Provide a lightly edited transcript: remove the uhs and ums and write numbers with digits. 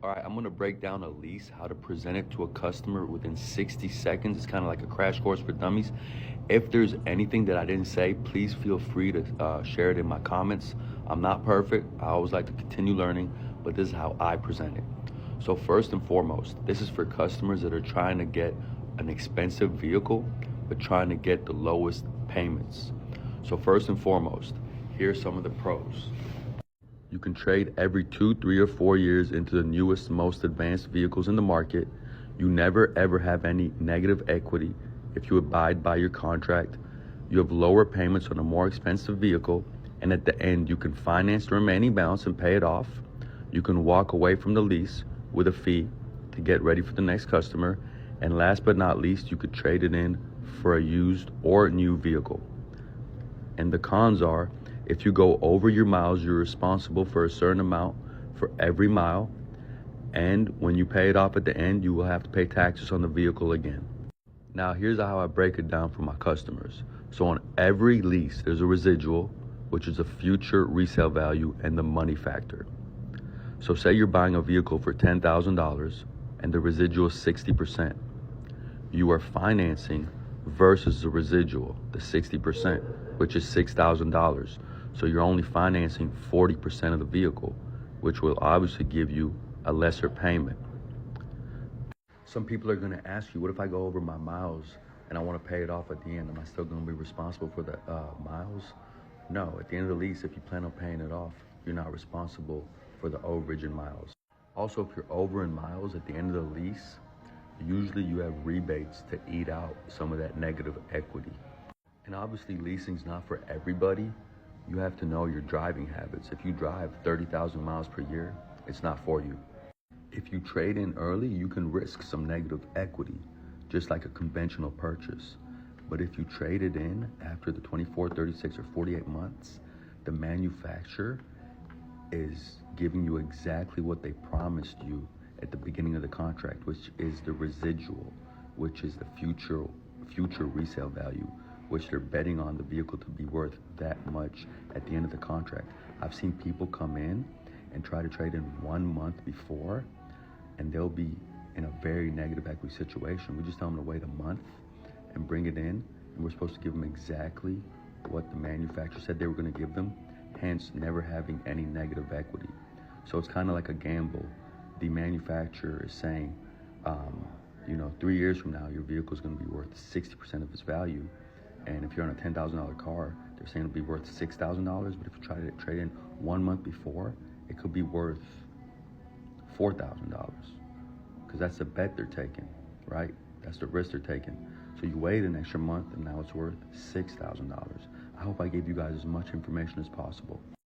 All right, I'm gonna break down a lease, how to present it to a customer within 60 seconds. It's kind of like a crash course for dummies. If there's anything that I didn't say, please feel free to share it in my comments. I'm not perfect. I always like to continue learning, but this is how I present it. So first and foremost, this is for customers that are trying to get an expensive vehicle, but trying to get the lowest payments. So first and foremost, here's some of the pros. You can trade every 2, 3, or 4 years into the newest, most advanced vehicles in the market. You never ever have any negative equity if you abide by your contract. You have lower payments on a more expensive vehicle, and at the end, you can finance the remaining balance and pay it off. You can walk away from the lease with a fee to get ready for the next customer. And last but not least, you could trade it in for a used or new vehicle. And the cons are, if you go over your miles, you're responsible for a certain amount for every mile. And when you pay it off at the end, you will have to pay taxes on the vehicle again. Now, here's how I break it down for my customers. So on every lease, there's a residual, which is a future resale value, and the money factor. So say you're buying a vehicle for $10,000 and the residual is 60%. You are financing versus the residual, the 60%, which is $6,000. So you're only financing 40% of the vehicle, which will obviously give you a lesser payment. Some people are gonna ask you, what if I go over my miles and I wanna pay it off at the end? Am I still gonna be responsible for the miles? No, at the end of the lease, if you plan on paying it off, you're not responsible for the overage in miles. Also, if you're over in miles at the end of the lease, usually you have rebates to eat out some of that negative equity. And obviously leasing's not for everybody. You have to know your driving habits. If you drive 30,000 miles per year, it's not for you. If you trade in early, you can risk some negative equity, just like a conventional purchase. But if you trade it in after the 24, 36, or 48 months, the manufacturer is giving you exactly what they promised you at the beginning of the contract, which is the residual, which is the future resale value, which they're betting on the vehicle to be worth that much at the end of the contract. I've seen people come in and try to trade in 1 month before, and they'll be in a very negative equity situation. We just tell them to wait a month and bring it in, and we're supposed to give them exactly what the manufacturer said they were gonna give them, hence never having any negative equity. So it's kind of like a gamble. The manufacturer is saying, 3 years from now, your vehicle is going to be worth 60% of its value. And if you're on a $10,000 car, they're saying it'll be worth $6,000. But if you try to trade in 1 month before, it could be worth $4,000, because that's the bet they're taking, right? That's the risk they're taking. So you wait an extra month, and now it's worth $6,000. I hope I gave you guys as much information as possible.